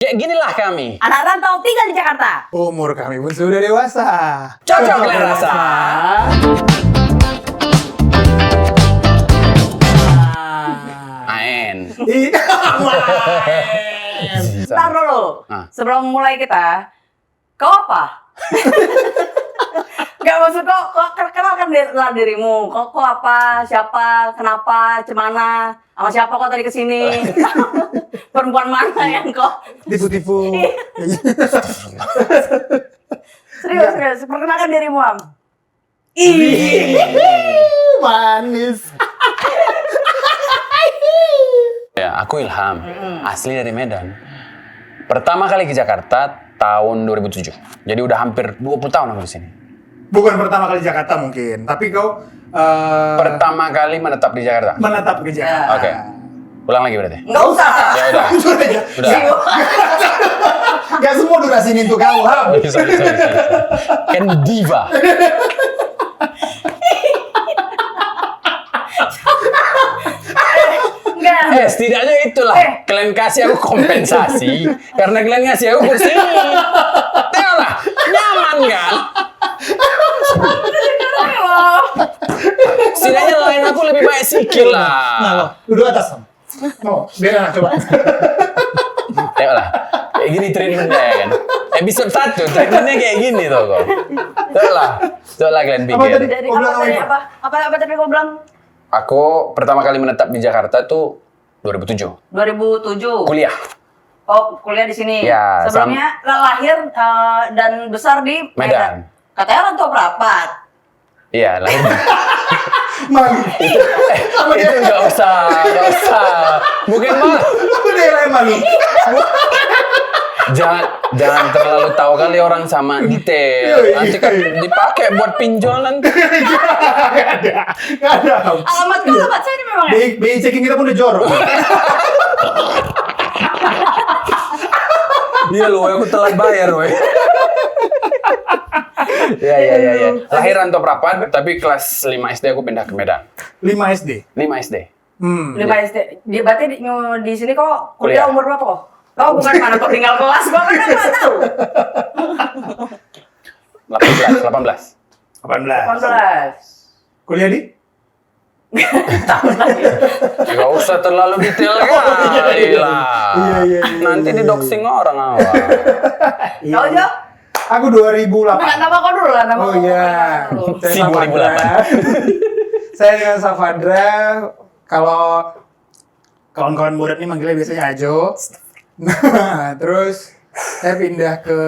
Kayak ginilah kami. Anak rantau tinggal di Jakarta. Umur kami pun sudah dewasa. Cocok kalian rasa. Main. Ntar dulu, sebelum mulai kita, kau apa? Gak maksud kok kenalkan dirimu. Kok apa, siapa, kenapa, cemana, sama siapa kok tadi kesini? Perempuan mana yang kok? Tipu-tipu. Serius, perkenalkan dirimu, Am. Manis. Ya, aku Ilham, asli dari Medan. Pertama kali ke Jakarta tahun 2007. Jadi udah hampir 20 tahun aku di sini. Bukan pertama kali Jakarta mungkin, tapi kau Pertama kali menetap di Jakarta. menetap ke Jakarta. Oke. Ulang lagi berarti. Nggak usah. Ya udah. Sudah ya. Udah. Gak semua durasi ini untuk kau, Ham. Sorry. Kan diva. Enggak. Setidaknya itulah. Kalian kasih aku kompensasi. Karena kalian ngasih aku kursi. Tengoklah. Nyaman kan? Setidaknya lain aku lebih baik sikil Nah, lah. lo, duduk atas, Ham. Mau, biar anak coba. Tengoklah. Kayak gini treatmentnya ya kan. Episode 1 treatmentnya kayak gini tuh kok. Tengoklah. Tengoklah kalian Apa pikir. tadi? Jadi Kau bilang apa? apa tadi kau bilang? Aku pertama kali menetap di Jakarta tuh 2007. 2007. Kuliah. Oh, kuliah di sini. Ya, Sebelumnya lahir dan besar di Medan. Katanya orang tua perapat. Iya, lahir. Malu. Itu nggak usah. Bukan malu. Apa daerah yang malu? Jangan terlalu tahu kali orang sama detail. Nanti kan dipakai buat pinjol nanti. Gak ada. Ham. Alamat saya ini memang ya. BI checking kita pun udah jorok. Iya loh, aku telat bayar woy. Iya. Lahiran tuh Prapat, tapi kelas 5 SD aku pindah ke Medan. 5 SD. 5 SD. 5 SD. Berarti di sini kok kuliah Kuliah. umur berapa kok? Kau bukan mana kok tinggal kelas, gua kan nggak tahu. 18. 18. Kuliah di? Gak usah terlalu detail kali lah. Iya. Nanti di doxing orang awal. Kau aja? Aku 2008. Nama kau dulu lah, nama Oh kau. iya. Si Saya Safadra. 2008. Saya dengan Safadra. Kalau kawan-kawan murid ini manggilnya biasanya Ajo. Nah, terus saya pindah ke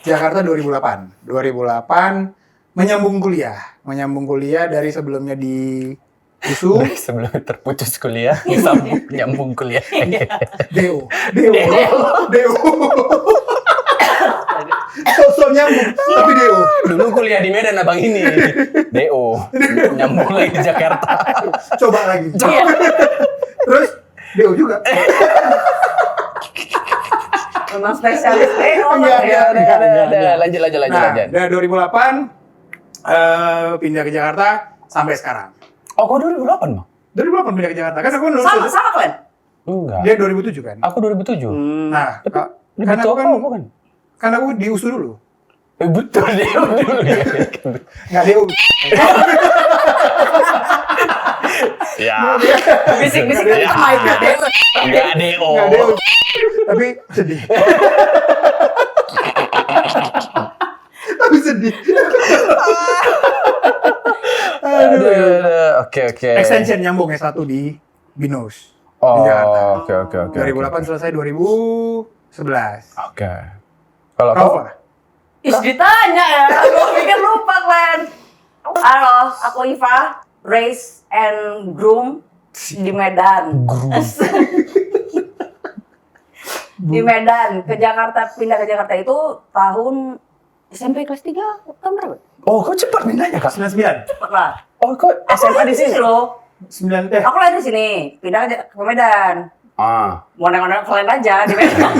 Jakarta 2008. 2008 menyambung kuliah dari sebelumnya di USU. Sebelum terputus kuliah, sambung nyambung kuliah. DO. Sosok nyambung, tapi DO. Dulu kuliah di Medan abang ini. DO. Nyambung lagi di Jakarta. Coba lagi. Terus DO juga. Memang spesialis. Enggak. Lanjut. Nah, dari 2008 pindah ke Jakarta sampai sekarang. Oh, kau 2008 bang? 2008 pindah ke Jakarta. Kan aku Sama kalian? Enggak. dia 2007 kan. Aku 2007. Nah, Lebih kan tua aku kan kau bukan? kan aku di USU dulu. Betul DO dulu ya. Nggak DO. Ya. Bisik-bisik kan Ya. sama itu. Enggak DO. Nggak DO. Tapi sedih. Tapi sedih. Aduh. Oke. Extension nyambung S1 di Binus. Oh, di Jakarta. oke. 2008 selesai 2011. Oke. Kalau Kau kau apa? Ditanya ya, aku pikir lupa kalian. Halo, aku Iva, race and groom di Medan. Di Medan, pindah ke Jakarta itu tahun SMP kelas 3, tahun berapa? Oh, kau cepat pindahnya, Kak? 99. Cepet lah. Oh, kau SMA di sini? loh. 9 Aku lahir di sini, pindah ke Medan. Ah. Mau nengok kalian aja di Medan.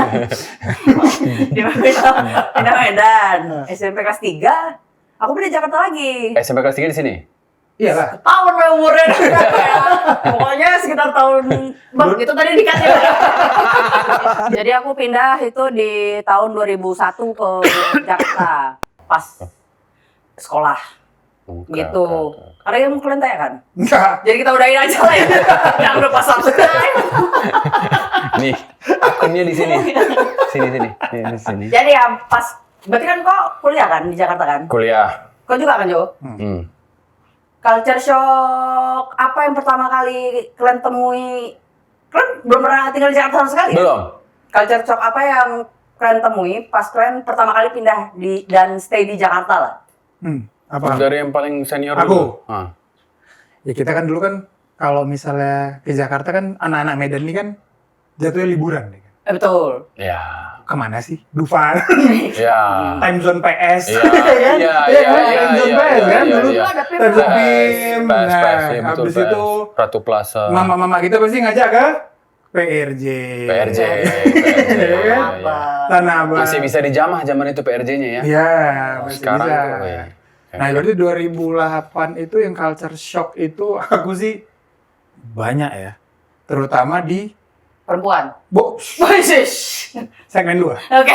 Pindah Medan. SMP kelas 3, aku pindah Jakarta lagi. SMP kelas 3 di sini? Iyalah. Tahun lah umurnya. Pokoknya sekitar tahun bang itu tadi dikasih. Jadi aku pindah itu di tahun 2001 ke Jakarta pas sekolah gitu. Ada yang mau kalian tanya kan? Enggak. Jadi kita udahin aja lah ya. Jangan lupa subscribe. Nih, akunnya di sini. Sini. Nih, di sini. Jadi ya pas, berarti kan kok kuliah kan di Jakarta kan? Kuliah. Kau juga kan Jo? Culture shock apa yang pertama kali kalian temui? Kalian belum pernah tinggal di Jakarta sama sekali? Ya? Belum. Culture shock apa yang kalian temui pas kalian pertama kali pindah dan stay di Jakarta lah? Apa? Dari yang paling senior Aku. dulu. Ya kita kan dulu kan kalau misalnya ke Jakarta kan anak-anak Medan ini kan jatuhnya liburan. Ya kan? Betul. Ya. Kemana sih? Dufan. Ya. Time Zone PS. Iya, kan? iya, Iya iya, kan? iya, Time Zone iya, PS iya, kan iya, dulu. iya. Ada PIM. Time Zone PIM. PS, Nah, betul, habis PS. itu Ratu Plaza. mama-mama kita pasti ngajak ke PRJ. PRJ. Iya. Tanah Abang. Masih bisa dijamah zaman itu PRJ-nya ya. Iya, masih Sekarang bisa. tuh, ya. Nah, berarti 2008 itu yang culture shock itu aku sih banyak ya. Terutama di Perempuan. segmen 2. Oke.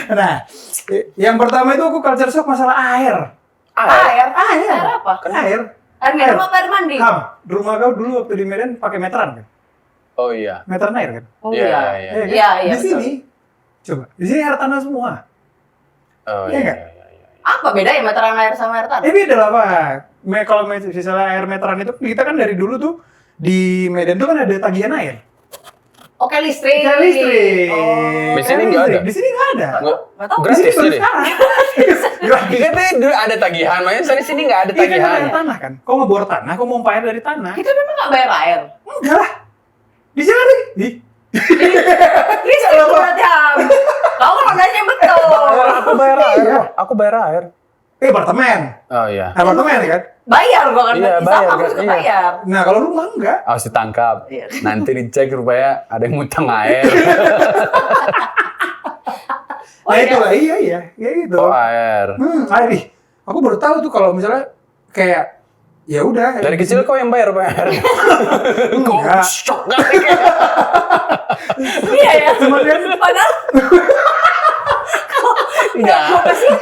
Nah, yang pertama itu aku culture shock masalah air. Air apa? Air. Air minum apa air mandi? Ham, rumah kau dulu waktu di Medan pakai meteran kan? Oh iya. Meteran air kan? Oh Iya, iya. iya. Kan? Iya, iya, Di sini, coba, di sini air tanah semua. Oh Iya iya. nggak? Apa beda ya meteran air sama air tanah? Beda lah Pak. Kalau misalnya air meteran itu, kita kan dari dulu tuh, di Medan tuh kan ada tagihan air. Oke, listrik. Tagihan listrik. Di sini nggak ada? Di sini nggak ada. Nggak tahu. Di sini Gratis baru jadi. sekarang. Gratis. Katanya dulu ada tagihan, makanya di sini nggak ada Iya kan tagihan. air tanah kan? Kau ngebor tanah, kau mau air dari tanah. Kita memang nggak bayar air. Enggak lah. Di Jakarta. Ini sih berarti Ham. Kau kalau nanya betul. Aku bayar air. Aku bayar air. Apartemen. Oh iya. Apartemen kan? Bayar gua kan. Iya, Sama bayar, aku kan? juga Iya. bayar. Nah, kalau rumah enggak. Harus ditangkap. Iya. Nanti dicek rupanya ada yang ngutang air. Oh, Nah iya. itulah, iya, kayak gitu. Oh air. Air ih. Aku baru tahu tuh kalau misalnya kayak ya udah. Dari kecil kau yang bayar air. Kok Enggak. shock kali. Iya ya. Cuma kan Padahal Enggak.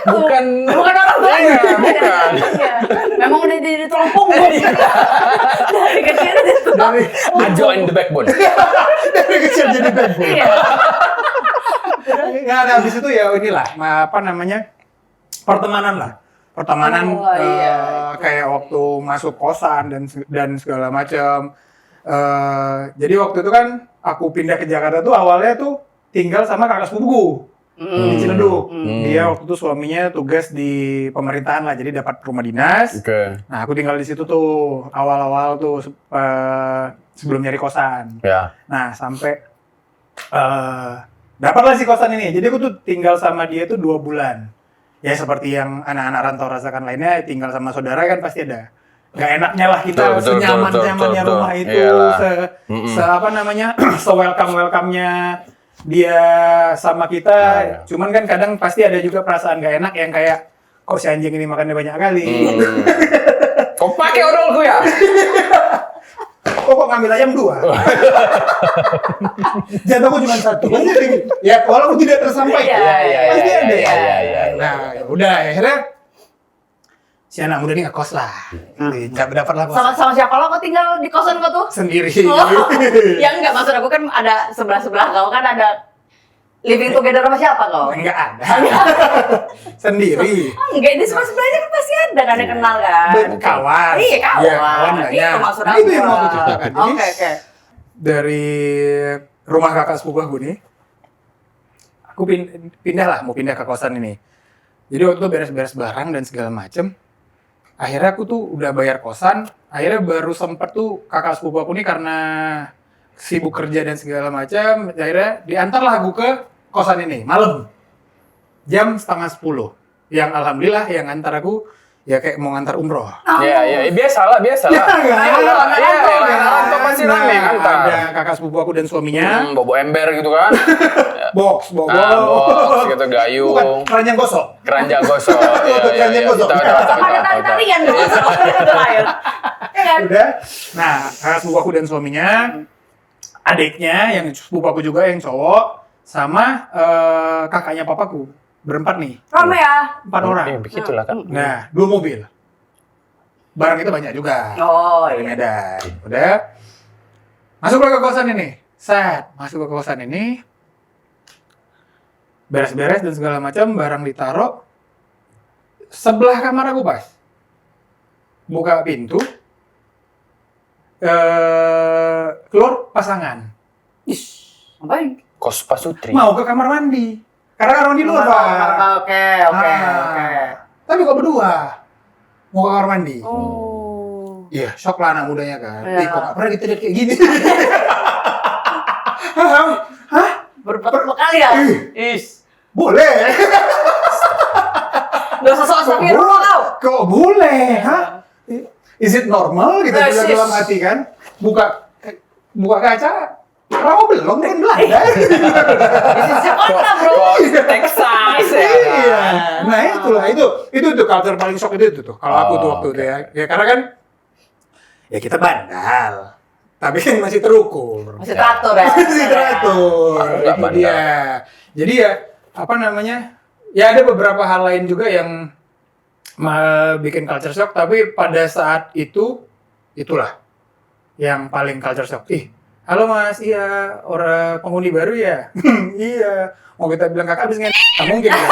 Bukan. bukan orang tua. Iya, bukan. Iya. Memang udah di tulang punggung. Dari kecil itu. dari I join the backbone. dari kecil jadi backbone. Iya. Nggak ada habis itu ya inilah apa namanya pertemanan lah. Pertemanan Oh, iya. kayak waktu masuk kosan dan segala macam. Jadi waktu itu kan aku pindah ke Jakarta tuh awalnya tuh tinggal sama kakak sepupuku di Ciledug. Dia waktu itu suaminya tugas di pemerintahan lah, jadi dapat rumah dinas. Oke. Nah aku tinggal di situ tuh awal-awal tuh sebelum nyari kosan. Ya. Nah sampai dapatlah si kosan ini. Jadi aku tuh tinggal sama dia tuh 2 bulan. Ya seperti yang anak-anak rantau rasakan lainnya, tinggal sama saudara kan pasti ada nggak enaknya lah kita Betul, senyaman-nyamannya betul. rumah itu, Iyalah. se apa namanya, se-welcome-welcome-nya dia sama kita. Iya. Cuman kan kadang pasti ada juga perasaan nggak enak yang kayak kok si anjing ini makannya banyak kali. Kau pakai odolku ya? Kok ngambil ayam 2? Jatuhku cuma 1. Pasti ada gitu. Ya walaupun tidak tersampaikan. Iya, Pasti ada. iya. Nah, ya udah akhirnya si anak muda ini ngekos lah. Nggak dapat lah kos Sama siapa lo? Kau tinggal di kosan kau tuh? sendiri. Oh, ya enggak, maksud aku kan ada sebelah-sebelah kau kan ada living together sama siapa kau? Enggak ada. Sendiri. Enggak, di sebelah-sebelahnya kan pasti ada kan yang kenal kan? Kawan. Iya, kawan. Iya, kawan banyak. Itu maksud Nah, aku. itu yang mau aku ceritakan. Jadi, Oke. dari rumah kakak sepupu aku nih, aku pindah lah, mau pindah ke kosan ini. Jadi waktu itu beres-beres barang dan segala macem. Akhirnya aku tuh udah bayar kosan, akhirnya baru sempet tuh kakak sepupu aku nih karena sibuk kerja dan segala macam, akhirnya diantarlah aku ke kosan ini, malam. Jam 9:30. Yang alhamdulillah yang antar aku ya kayak mau ngantar umroh. Iya, biasa lah. Iya, Rantau pasti rame ngantar. Ada kakak sepupu aku dan suaminya. Bobo ember gitu kan. Box Box gitu, gayung. Bukan, keranjang gosok. Keranjang gosok. Keranjang gosok. Sama ada tali-talian gitu. Itu air. Ya kan? Udah. Nah, kakak sepupu aku dan suaminya, adiknya yang sepupu aku juga yang cowok, sama kakaknya papaku. Berempat nih. Rame ya? 4 orang. Begitulah kan. Nah, 2 mobil. Barang kita banyak juga. Oh, Dari iya. Medan. Udah. Masuk ke kosan ini. Masuk ke kosan ini. Beres-beres dan segala macam, barang ditaruh. Sebelah kamar aku pas. Buka pintu. Keluar pasangan. Ish, ngapain? Kos pasutri. Mau ke kamar mandi. Karena kamar mandi luar, Pak. Oke. Tapi kok berdua? Mau ke kamar mandi. Oh. Iya, shock lah anak mudanya kan. Iya. Kok gak pernah kita lihat kayak gini? Hah? Berapa kali ya? Ish. Boleh? Gak usah sok-sok rumah kau. Kok boleh? Hah? Is it normal? Kita bilang Yes. dalam hati kan. Buka kaca. Rawa belum kan Belanda. Jakarta bro. Texas ya. Iya. Nah itulah itu culture paling shock itu tuh. Kalau aku tuh waktu itu ya. Ya karena kan ya kita bandal. Tapi kan masih terukur. Masih teratur ya. Masih teratur. Nggak Itu bandel. dia. Jadi ya apa namanya? Ya ada beberapa hal lain juga yang bikin culture shock. Tapi pada saat itu itulah yang paling culture shock. Halo Mas, iya orang penghuni baru ya? Iya. Mau kita bilang kakak habis nggak mungkin ya?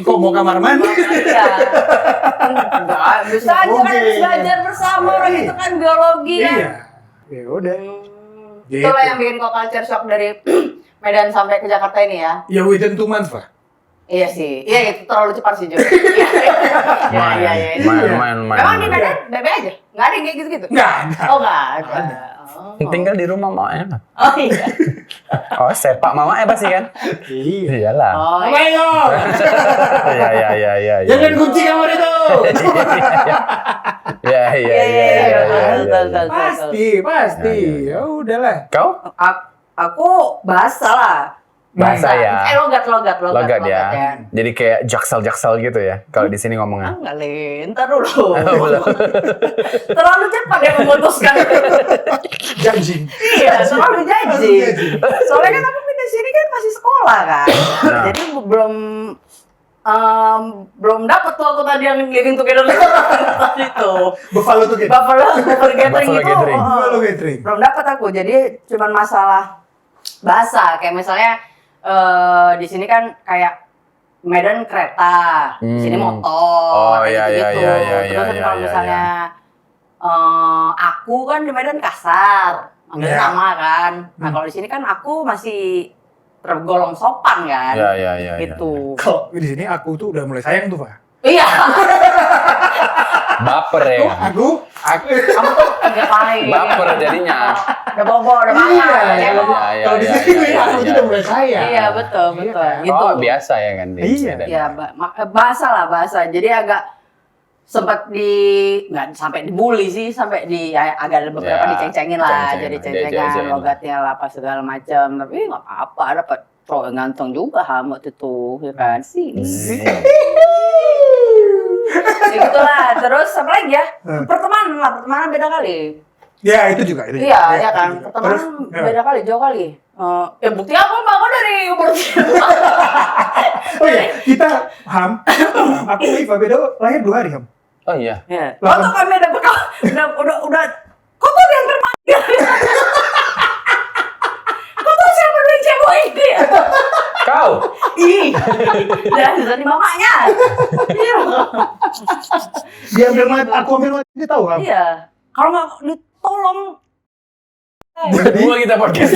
Kok mau kamar mandi? Iya. Bisa aja kan habis belajar bersama orang itu kan biologi kan. Iya. Ya udah. Gitu. Itulah yang bikin kok culture shock dari Medan sampai ke Jakarta ini ya. Ya within 2 months, Pak. Iya sih. Iya itu terlalu cepat sih juga. Iya. Lumayan. Memang di Medan bebe aja. Nggak ada yang kayak gitu-gitu. Nggak ada. Oh nggak ada. Oh. Tinggal di rumah mamanya. Oh iya. Oh, sepak mamanya pasti kan? Iya. Iyalah. Oh Apa iya. yo? Iya. Jangan kunci kamar itu. Iya. Betul. Pasti. Ya udahlah. Kau? Aku bahasa lah. Bahasa ya. Logat Ya. Jadi kayak jaksel gitu ya. Kalau di sini ngomongnya. Enggak, ntar dulu. Terlalu cepat ya memutuskan. Judging. Iya, terlalu janji. Soalnya kan aku pindah sini kan masih sekolah kan. Jadi belum dapat tuh aku tadi yang living together tadi itu. Buffalo tuh gitu. Buffalo gathering Buffalo itu. gathering. Buffalo gathering. Belum dapat aku. Jadi cuman masalah bahasa kayak misalnya di sini kan kayak Medan kereta, di sini motor, Oh, iya. Terus kan kalau misalnya aku kan di Medan kasar, manggil nama kan. Nah kalau di sini kan aku masih tergolong sopan kan. Iya. Gitu. Kalau di sini aku tuh udah mulai sayang tuh, Pak. Iya. Baper ya. Aku Kamu tuh ngapain? Baper jadinya. Udah bobo, udah makan, udah cebok. Kalau di sini aku tuh udah mulai sayang. Iya betul. Gitu. Oh, biasa ya kan di Iya. Medan. Ya bahasa. Jadi agak sempat nggak sampai dibully sih, sampai agak ada beberapa Ya, diceng-cengin lah, ceng-ceng, jadi diajak-ajakin ceng-cengan lah. logatnya lah apa segala macam. Tapi nggak apa-apa, dapat cowok yang ganteng juga hamut itu, ya kan sih. Ya gitulah. Terus apa lagi ya? Pertemanan beda kali. Ya itu juga. Iya kan. itu juga. Pertemanan Terus, beda kali, jauh kali. Ya bukti apa mbak? Kok dari umur Oh iya, kita aku Iva beda lahir 2 hari Ham. Oh iya. Ya. Oh tuh kami udah kok tuh yang terpanggil? Kok tuh siapa dulu yang cebok ini ya? Kau? Ih, dari mamanya. Iya. Dia ambil mati, aku ambil mati, dia tahu Ham. Iya. Kalau nggak ditolong. Dua kita podcast.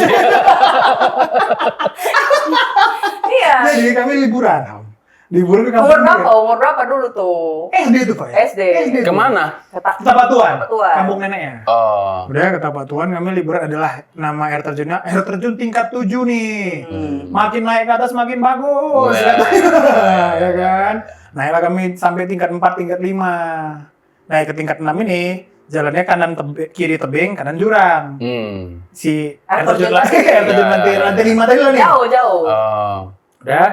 Iya. Jadi kami liburan Ham. Liburan ke kampung. Umur berapa dulu tuh? SD tuh Pak ya? SD. tuh. Kemana? Tapatuan. Tapatuan. Kampung neneknya. Oh. Udah ke Tapatuan kami liburan adalah nama air terjunnya air terjun tingkat 7 nih. Makin naik ke atas makin bagus. Iya. Ya kan? Naiklah kami sampai tingkat 4, tingkat 5. Naik ke tingkat 6 ini, jalannya kiri tebing, kanan jurang. Si air terjun lagi, air terjun lantai 5 tadi lah nih. Jauh. Udah,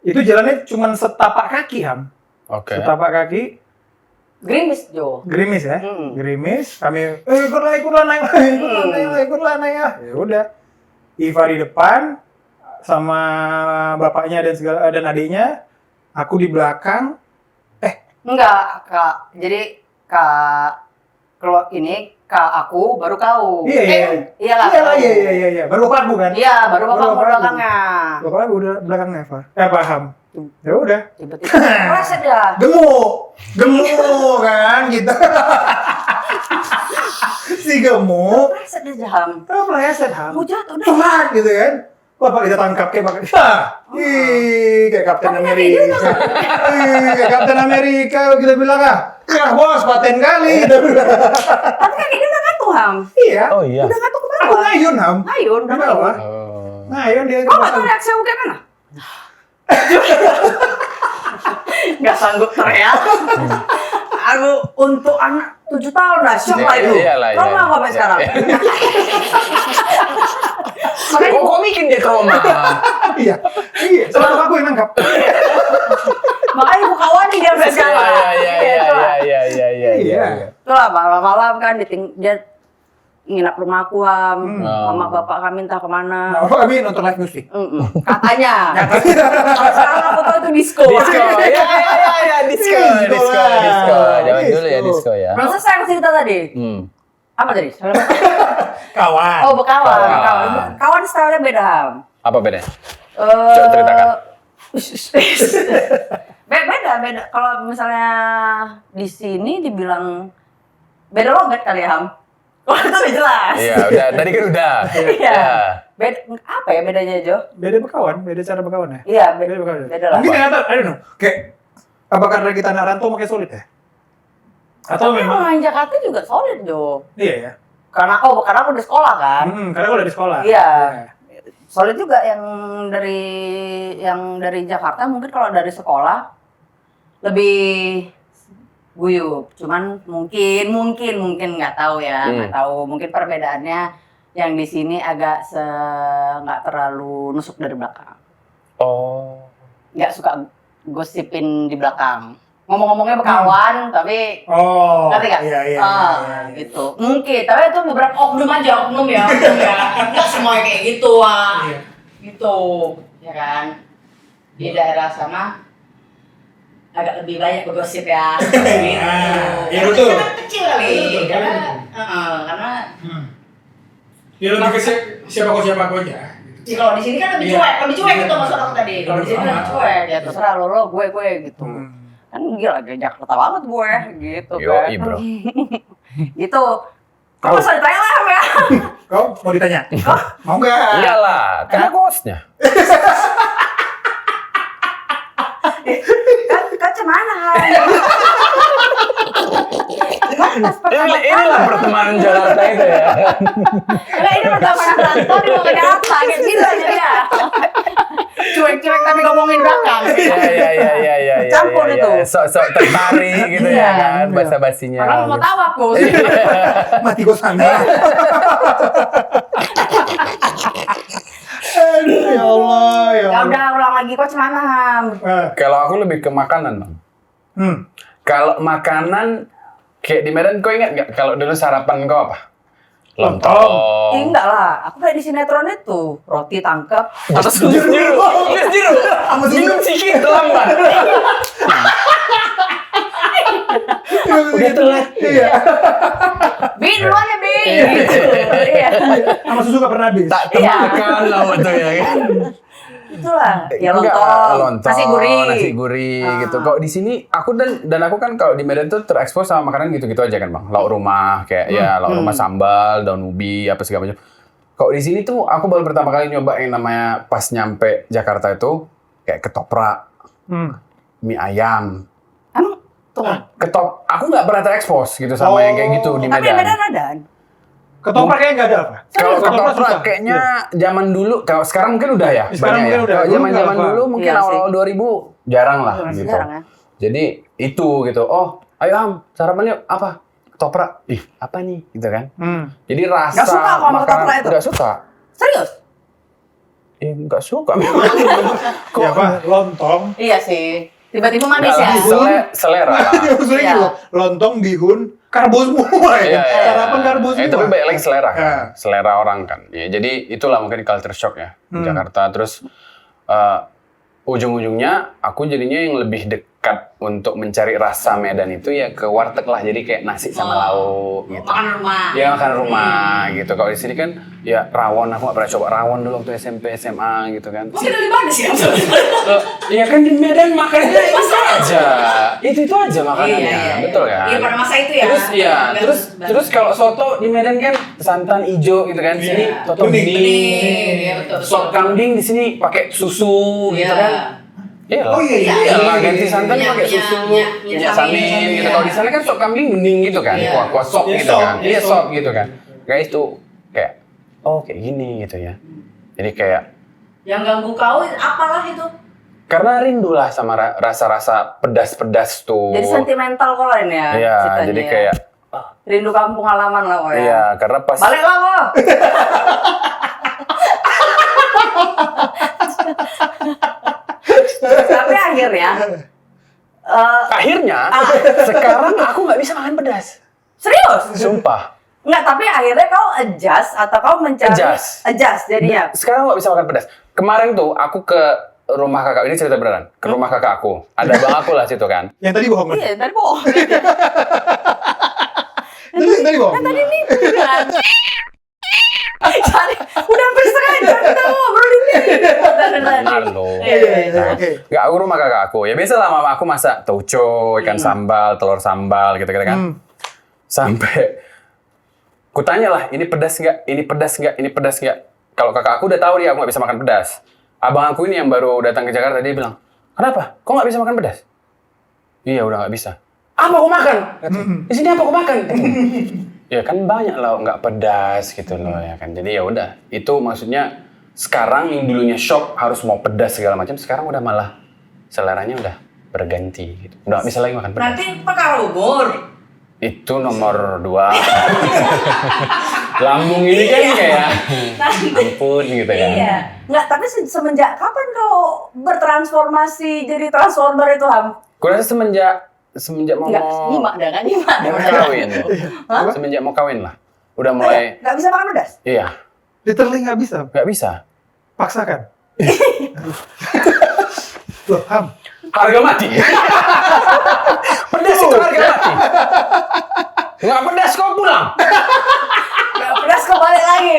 itu jalannya cuma setapak kaki, Ham. Oke. Setapak kaki, Gerimis, Jo. gerimis ya. Mm. Gerimis, kami, ikutlah naik ya. Ya udah, Iva di depan, sama bapaknya dan adiknya, aku di belakang. Enggak, Kak. Jadi Kak kalau ini Kak aku baru kau. Iya. Iyalah. Baru bapak aku kan? Iya, baru bapak Baru belakangnya. Bapak aku udah belakangnya, Eva. Paham. Ya udah. Tiba-tiba pleset dah. Gemuk kan gitu. Si gemuk, Pleset dia jam. pleset Ham. Mau jatuh dah. Cepat gitu kan. Bapak kita tangkap kayak kayak Kapten Amerika. Kayak Kapten Amerika kita bilang ya bos paten kali kita bilang. Tapi kan ini udah ngatuh, Ham. Iya. Oh iya. Udah ngatuh ke Aku bawah. ngayun Ham. Ngayun, udah Di bawah. ngayun. Ngayun dia. Kau nggak tahu reaksi aku kayak mana? Nggak sanggup teriak. Aku untuk anak 7 tahun lah, shock lah itu. Iyalah, Trauma iya. aku sampai sekarang. Makanya kok bikin dia trauma? Iya. Selalu aku yang nangkap. Makanya aku kawani dia sampai sekarang. Iya. Itulah malam-malam kan dia nginap rumah aku, Ham. Mama bapak kami entah kemana. Nah, Bapak kami nonton live music. Katanya. Kalau sekarang aku tahu itu disco. Disco. Zaman dulu ya disco ya. Belum selesai aku cerita tadi. Apa tadi? Kawan. Oh, berkawan. Kawan. Kawan style-nya beda, Ham. Apa bedanya? Coba ceritakan. Beda. Kalau misalnya di sini dibilang beda logat kali ya, Ham. Kalau itu udah jelas. Iya, udah. Tadi kan udah. Iya. Beda apa ya bedanya, Jo? Beda berkawan, beda cara berkawan ya. Iya, Beda berkawan. beda lah. Mungkin ternyata, I don't know. Kayak apa karena kita anak rantau makin solid ya? Atau Tapi memang orang Jakarta juga solid, Jo. iya ya. Karena aku di sekolah kan. Karena kalau di sekolah. Iya. Solid juga yang dari Jakarta mungkin kalau dari sekolah lebih guyup. Cuman mungkin nggak tahu ya, nggak tahu. Mungkin perbedaannya yang di sini agak nggak terlalu nusuk dari belakang. Oh. Nggak suka gosipin di belakang. Ngomong-ngomongnya berkawan, tapi Oh. ngerti nggak? Iya. Gitu. Mungkin, tapi itu beberapa oknum ya. Nggak semua kayak gitu, Iya. Gitu, ya kan? Di daerah sana agak lebih banyak bergosip ya. Gitu. Iya, betul. Karena kecil kali. Betul, Karena Ya lebih ke siapa kau aja. ya, kalau di sini kan lebih cuek gitu maksud aku tadi. Kalau di sini lebih cuek, ya terserah lo, gue gitu. Kan gila, Jakarta banget gue, gitu kan. Yoi, bro. Gitu. Kau usah ditanya lah, ya. Kau mau ditanya? Mau nggak? Iyalah, kan aku hostnya. Kan cemana? Inilah pertemanan Jakarta itu ya. Enggak, ini pertemanan rantau di ngomongin apa, kayak gitu aja ya. Cuek-cuek tapi ngomongin belakang. Iya. Campur itu. Sok-sok tertarik gitu ya kan, basa-basinya. Orang mau tahu aku. Mati gua sana. Aduh, ya Allah. Ya udah, ulang lagi, kok cemana, Ham? Kalau aku lebih ke makanan, Bang. Kalau makanan kayak di Medan, kau ingat nggak kalau dulu sarapan kau apa? Lontong. Enggak lah, aku kayak di sinetron itu, roti tangkap. Atas jeruk. Minum sedikit lambat. Udah telat. Iya. Bin, duluan ya, Bin. Gitu. Iya. Sama susu gak pernah habis. Tak termakan lah waktu ya kan. Itulah, ya Enggak, lontong, nasi gurih gitu. Kalau di sini aku dan aku kan kalau di Medan tuh terekspos sama makanan gitu-gitu aja kan, Bang. Lauk rumah kayak ya lauk rumah sambal, daun ubi apa segala macam. Kalau di sini tuh aku baru pertama kali nyoba yang namanya pas nyampe Jakarta itu kayak ketoprak, mie ayam. Emang Aku nggak pernah terekspos gitu sama yang kayak gitu di Medan. tapi Medan ada. Ketoprak kayaknya nggak ada apa? Kalau Ketoprak ketoprak susah. kayaknya zaman dulu, kalau sekarang mungkin udah ya. Sekarang banyak mungkin ya. udah. Kalau Dulu zaman nggak apa. dulu mungkin Iya awal-awal 2000 jarang lah Masih gitu. jarang ya. Jadi itu gitu. Oh, ayo Am, sarapan yuk. Apa? Ketoprak. Ih, apa nih? Gitu kan. Jadi rasa Nggak suka kok sama ketoprak itu? Nggak suka. Serius? Nggak suka. Ya apa? Lontong. Iya sih. Tiba-tiba manis Nggak ya. lah, selera lah. Maksudnya Iya. gitu loh. Lontong, bihun, karbo semua ya. Iya, iya. Sarapan karbo semua. Tapi balik lagi selera kan. Ya. Selera orang kan. Ya, jadi itulah mungkin culture shock ya di Jakarta. Terus ujung-ujungnya aku jadinya yang lebih dekat untuk mencari rasa Medan itu ya ke warteg lah. Jadi kayak nasi sama lauk gitu. Makan rumah. Ya makan rumah gitu. Kalau di sini kan ya rawon, aku nggak pernah coba rawon dulu waktu SMP SMA gitu kan. Masih dari mana sih? Iya kan di Medan makannya itu aja. Itu aja makanannya. Iya. Betul kan? Iya pada masa itu ya. Terus iya, terus kalau soto di Medan kan santan ijo gitu kan. Sini soto Kuning. Iya, betul. Sop kambing di sini pakai susu gitu kan. Iya lah. Oh, iya. Lah, ganti santan Minyak- pakai susu, minyak- minyak minyak samin samin, gitu. iya. Kalau di sana kan sop kambing bening gitu kan. Iya. Kuah sop Iya, gitu sop, kan. iya, Iya sop. sop gitu kan. Guys tuh kayak oh kayak gini gitu ya. Jadi kayak Yang ganggu kau apalah itu? karena rindu lah sama rasa-rasa pedas-pedas tuh. Jadi sentimental kok ini ya. Iya, ceritanya jadi ya. kayak Rindu kampung halaman lah kok ya. iya, karena pas Balik lah kok. Tapi akhirnya akhirnya sekarang aku nggak bisa makan pedas. serius? Sumpah. Enggak, tapi akhirnya kau adjust atau kau mencari Adjust. jadinya. Sekarang nggak bisa makan pedas. Kemarin tuh aku ke rumah kakak, ini cerita beneran. Ke rumah kakak aku. Ada abang aku lah situ kan. Yang tadi bohong kan? Iya, tadi bohong. Tadi bohong. Tadi nih kan. Jadi, udah hampir setengah jam kita ngobrol ini. Benar loh. Iya, oke. Nggak, aku rumah kakak aku. Ya biasa lah mama aku masak tauco, ikan sambal, telur sambal gitu-gitu kan. Sampai kutanya lah, ini pedas nggak? Ini pedas nggak? Ini pedas nggak? Kalau kakak aku udah tahu dia aku nggak bisa makan pedas. Abang aku ini yang baru datang ke Jakarta, dia bilang, kenapa? Kok nggak bisa makan pedas? Iya udah nggak bisa. Apa kau makan? Di sini apa kau makan? Ya kan banyak lah nggak pedas gitu loh ya kan. Jadi ya udah, itu maksudnya sekarang yang dulunya shock harus mau pedas segala macam, sekarang udah malah seleranya udah berganti gitu. Udah nggak bisa lagi makan pedas. Nanti perkara umur. Itu nomor 2. Lambung ini kan kayak ampun gitu kan. Iya. Enggak, tapi semenjak kapan kau bertransformasi jadi transformer itu, Ham? Kurasa semenjak mau Enggak, nyimak dah kan, nyimak. mau kawin. Semenjak mau kawin lah. Udah mulai Enggak bisa makan pedas? iya, Literally nggak bisa. nggak bisa. Paksakan. Loh, Ham. Harga mati. Pedas itu harga mati. Nggak pedas kau pulang. Enggak pedas kau balik lagi.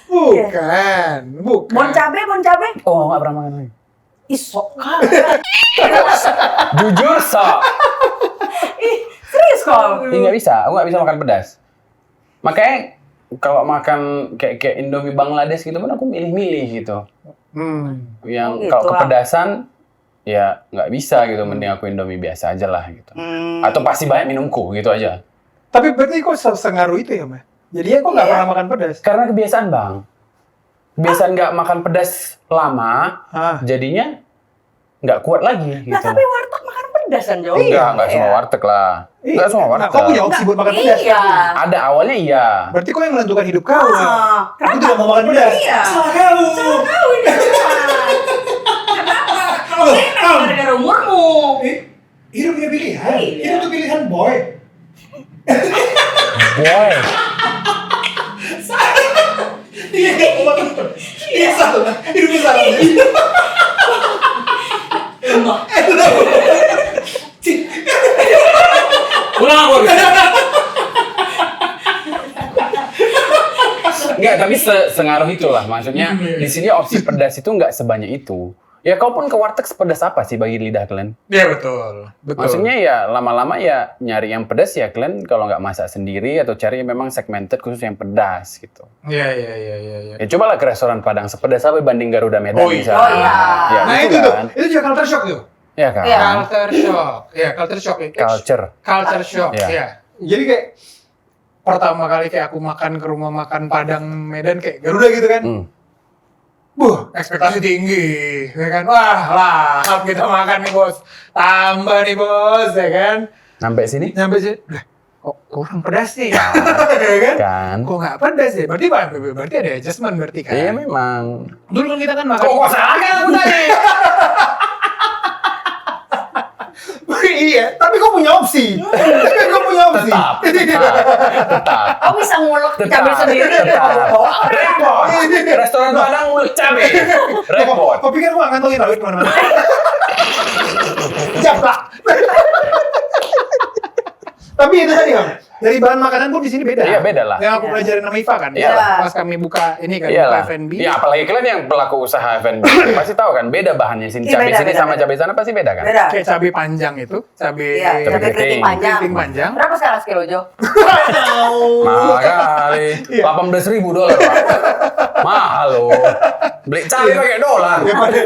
Bukan. Bon cabe, bon cabe. Oh, nggak pernah makan lagi. Isok kan. Jujur sok. Ih, serius kau? Ih, nggak bisa. Aku nggak bisa makan pedas. Makanya kalau makan kayak Indomie Bangladesh gitu pun aku milih-milih gitu. Yang Oh, gitu kalau lah. kepedasan ya nggak bisa gitu, mending aku Indomie biasa aja lah gitu. Atau pasti banyak minumku gitu aja. Tapi berarti kok sengaruh itu ya, Mbak? Jadinya kok nggak Iya. pernah makan pedas? Karena kebiasaan bang, kebiasaan nggak makan pedas lama, jadinya nggak kuat lagi gitu. Nah, tapi warteg makan pedas kan, Jo? Nggak semua warteg lah, nggak semua Nah, warteg. kau punya opsi buat makan pedas? Iya. Ada awalnya iya. Berarti kau yang menentukan hidup kau. Ah, Aku tidak mau makan pedas. Iya. Salah kau. Kau ini kenapa? Kalau enak gara-gara umurmu. Hidup punya pilihan. Iya. Hidup itu pilihan, boy. Boy, Iya, mau makan pedas. Iya, salah. Hidupnya salah. pulang aku. Nggak, tapi sengaruh itulah. Maksudnya di sini opsi pedas itu nggak sebanyak itu. Ya kau pun ke warteg sepedas apa sih bagi lidah kalian? Iya, betul. Maksudnya ya lama-lama ya nyari yang pedas ya kalian kalau nggak masak sendiri atau cari yang memang segmented khusus yang pedas gitu. Iya. Ya cobalah ke restoran Padang sepedas apa banding Garuda Medan Oh, iya. misalnya. Oh, iya. Ya, Nah, gitu itu tuh. kan. Itu juga culture shock tuh. Ya kan. Iya. Culture shock. Iya, culture shock. Culture shock. Iya. Iya. Jadi kayak pertama kali kayak aku makan ke rumah makan Padang Medan kayak Garuda gitu kan. ekspektasi tinggi, ya kan? Wah, lahap kita makan nih bos, tambah nih bos, ya kan? Sampai sini? Sampai sini, lah, kok kurang pedas nih, ya kan? Kan. Kok nggak pedas ya? Berarti ada adjustment berarti kan? Iya memang. Dulu kan kita kan makan. Kok salah kan aku tadi? Iya, tapi kau punya opsi. Tetap. Kau bisa ngulek Tetap. cabai sendiri. Tetap. Repot. Restoran Padang ngulek cabai. Repot. Kau pikir gua ngantongin rawit kemana-mana? Jablak. Tapi itu tadi Bang, dari bahan makanan pun di sini beda. Iya, beda lah. Yang aku pelajarin sama Iva kan, Iya. pas kami buka ini kan, buka Iyalah. F&B. Iya, apalagi kalian yang pelaku usaha F&B. Pasti tahu kan, beda bahannya sini. Iya, Cabai beda, sini beda, sama beda. cabai sana pasti beda kan? Beda. Kayak cabai panjang itu, cabai Iya, Cabai cabai keriting. keriting panjang. keriting panjang. Berapa sekarang sekilo, Jo? Mahal kali. Iya. $18.000 Pak. Mahal loh. Beli cabai Iya. pakai dolar. Ya, pada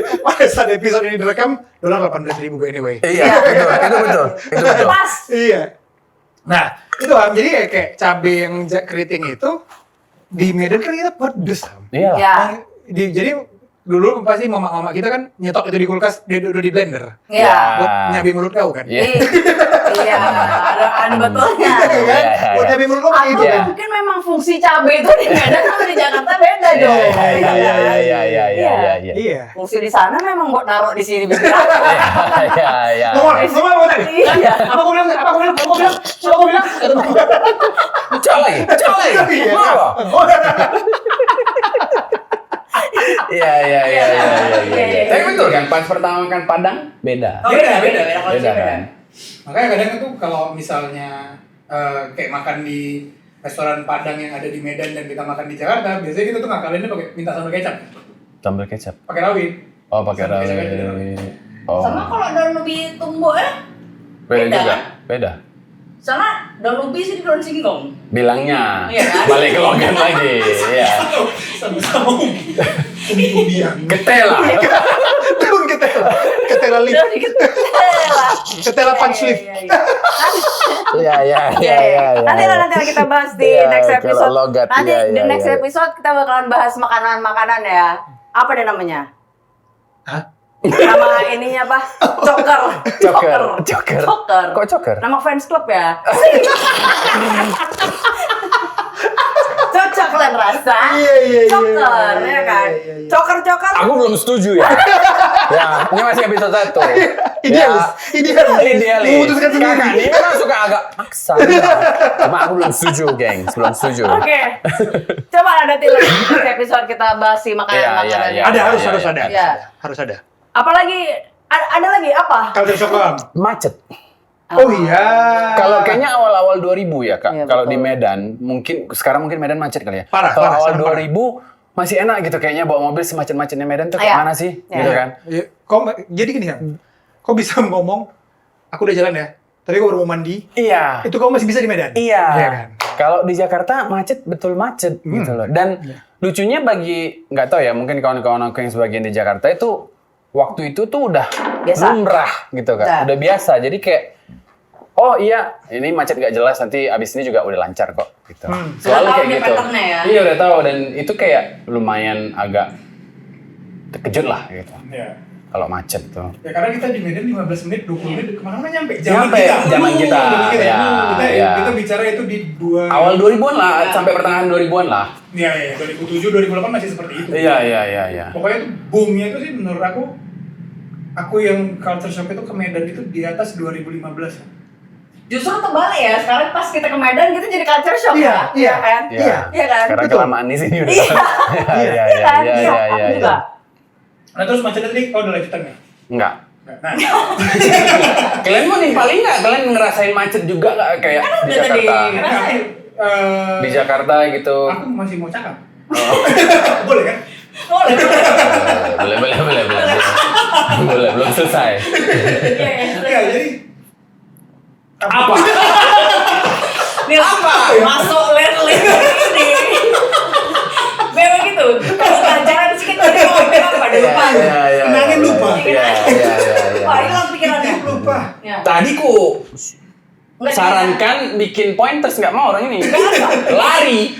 saat episode ini direkam, dolar 18.000 anyway. Iya, itu betul. Itu betul. Pas. Iya. Nah, itu Ham, jadi kayak cabai yang keriting itu di Medan kan kita pedes Ham. Iya. Ya. Jadi dulu pasti mama-mama kita kan nyetok itu di kulkas, udah di blender. Iya. Buat nyabi mulut kau kan. Iya. Iya, ada betulnya. Iya kan? Iya, iya, Buat iya. nyabi mulut kau pakai itu Atau kan. mungkin memang fungsi cabai itu di Medan sama di Jakarta beda, Jo. Iya. Iya. Fungsi di sana memang buat naruh di sini bisa. Iya. Ngomong tadi. Iya. Apa aku bilang? Pecah lagi. Iya. Apa? Iya. Iya. Tapi betul kan, pas pertama kan Padang beda. Oh, beda. Konsepnya Beda kan? Makanya kadang itu kalau misalnya kayak makan di restoran Padang yang ada di Medan dan kita makan di Jakarta, biasanya kita tuh ngakalinnya pakai minta sambal kecap, Sambal kecap. pakai rawit. Oh, pakai Sambal kecap rawit. aja udah rawit. Oh. Sama kalau daun ubi tumbuk Beda beda juga. kan? Beda. Sana daun ubi sih daun singkong. Bilangnya. Iya kan? Balik ke logan lagi. Iya. Sama-sama umbi-umbian. Ketela. Daun ketela lip, Daun ketela. ketela punch lip. Iya. Nanti kita bahas di Iya, next kalau episode. logat, Nanti iya, di iya, next iya. episode kita bakalan bahas makanan-makanan ya. Apa deh namanya? Hah? Nama ininya apa? Coker. Joker. Kok Joker? Nama fans club ya. Cocok lah rasa. Iya. Coker, ya kan? Coker. Aku belum setuju ya. Ya, ini masih episode 1. Idealis. Memutuskan sendiri. Kakak ini memang suka agak maksa. Cuma aku belum setuju, geng. Belum setuju. Oke. Coba nanti next episode kita bahas si makanan-makanan. Iya. Ada harus ada. Iya. Harus ada. Apalagi ada lagi apa? Kalau dari Sokam. Macet. Oh iya. Kalau kayaknya awal-awal 2000 ya, Kak. Iya, Kalau betul. di Medan, sekarang mungkin Medan macet kali ya. Parah, Kalau awal sangat 2000 masih enak gitu kayaknya bawa mobil semacet-macetnya Medan tuh Iya. kayak mana sih? Iya. Gitu kan. Ya, jadi gini ya, kok bisa ngomong, aku udah jalan ya, tadi kau baru mau mandi, Iya. itu kau masih bisa di Medan? Iya. kan? Kalau di Jakarta macet betul macet gitu loh. Dan lucunya bagi nggak tahu ya, mungkin kawan-kawan aku yang sebagian di Jakarta itu waktu itu tuh udah Biasa. lumrah gitu kan. Udah. Udah biasa. Jadi kayak oh iya, ini macet nggak jelas, nanti abis ini juga udah lancar kok gitu. Udah Selalu tahu kayak nih gitu. patternnya ya. Iya, udah tahu dan itu kayak lumayan agak terkejut lah gitu. Iya. Kalau macet tuh. Ya karena kita di Medan 15 menit, 20 menit, kemana-mana nyampe. Nyampe, zaman kita. Ya, ya. Kita bicara itu di Awal 2000-an lah, sampai pertengahan 2000-an lah. Iya, 2007, 2008 masih seperti itu. Iya. Pokoknya itu boomnya itu sih menurut aku yang culture shock itu ke Medan itu di atas 2015. Justru terbalik ya. Sekarang pas kita ke Medan kita jadi culture shock Iya, ya. Kan? Iya. Iya kan? Karena Betul. kelamaan di sini udah. Iya. Iya. Kan? Iya. Aku juga. Nah terus macetnya tadi kau udah lanjutan nggak? Enggak. Nah, Kalian mau nimpalin nggak? Kalian ngerasain macet juga nggak kayak di udah tadi. Jakarta? Ngerasain. Di Jakarta gitu. aku masih mau cakap. Oh. Boleh kan? Boleh. Boleh, belum selesai. Iya. Iya, jadi Apa? Nih apa? Masuk lihat ini. Memang gitu. Kalau pelajaran sedikit tadi mau apa? Ada lupa. Kenangin lupa. Iya. Wah, hilang pikirannya. lupa. Ya. Tadi ku Nggak sarankan bikin pointers nggak mau orang ini. Lari.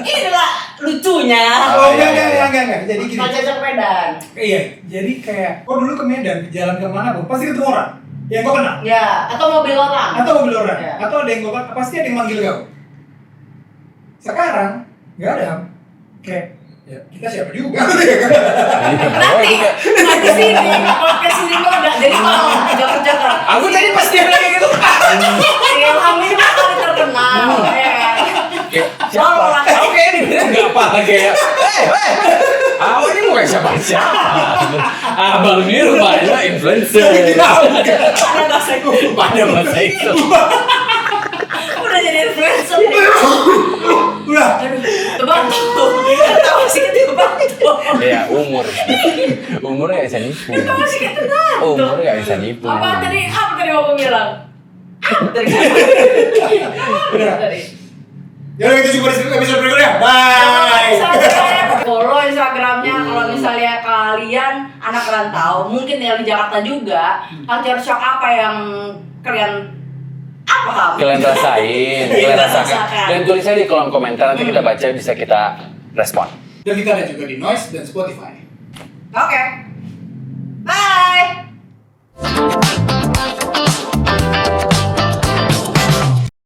Ini adalah lucunya. Oh, iya, enggak. Jadi gini. Pas cocok Medan. Iya, jadi kayak kok dulu ke Medan, jalan ke mana pun pasti ketemu orang yang kau kenal. Ya, atau mobil orang. Atau mobil orang, Iya. atau ada yang pasti ada yang manggil kau. Sekarang nggak ada. Kayak ya kita siapa juga. Nanti sini, podcast ini kok udah jadi jangan. Aku tadi pasti bilang gitu. Si Ilham ini kali terkenal. Ya kan? Siapa? Aku kayak dibilang nggak apa kayak. Aku ini bukan siapa-siapa. Abang ini rupanya influencer. Ada bahasa itu. Pada masa itu. Udah jadi influencer. Udah. Aduh, tebak tuh. Tahu sih ketebak tuh. Ya umur. Umur nggak bisa nipu. Tahu sih ketebak tuh. Umur nggak bisa nipu. Apa tadi mau aku bilang? Tadi. Udah. Tadi. Jadi kita jumpa di episode berikutnya. Bye. Follow Instagramnya kalau misalnya kalian anak rantau, mungkin tinggal di Jakarta juga, culture shock apa yang kalian Kalian rasain, kalian rasakan. Rasakan. Dan tulis aja di kolom komentar, nanti kita baca, bisa kita respon. Dan kita ada juga di Noise dan Spotify. Oke.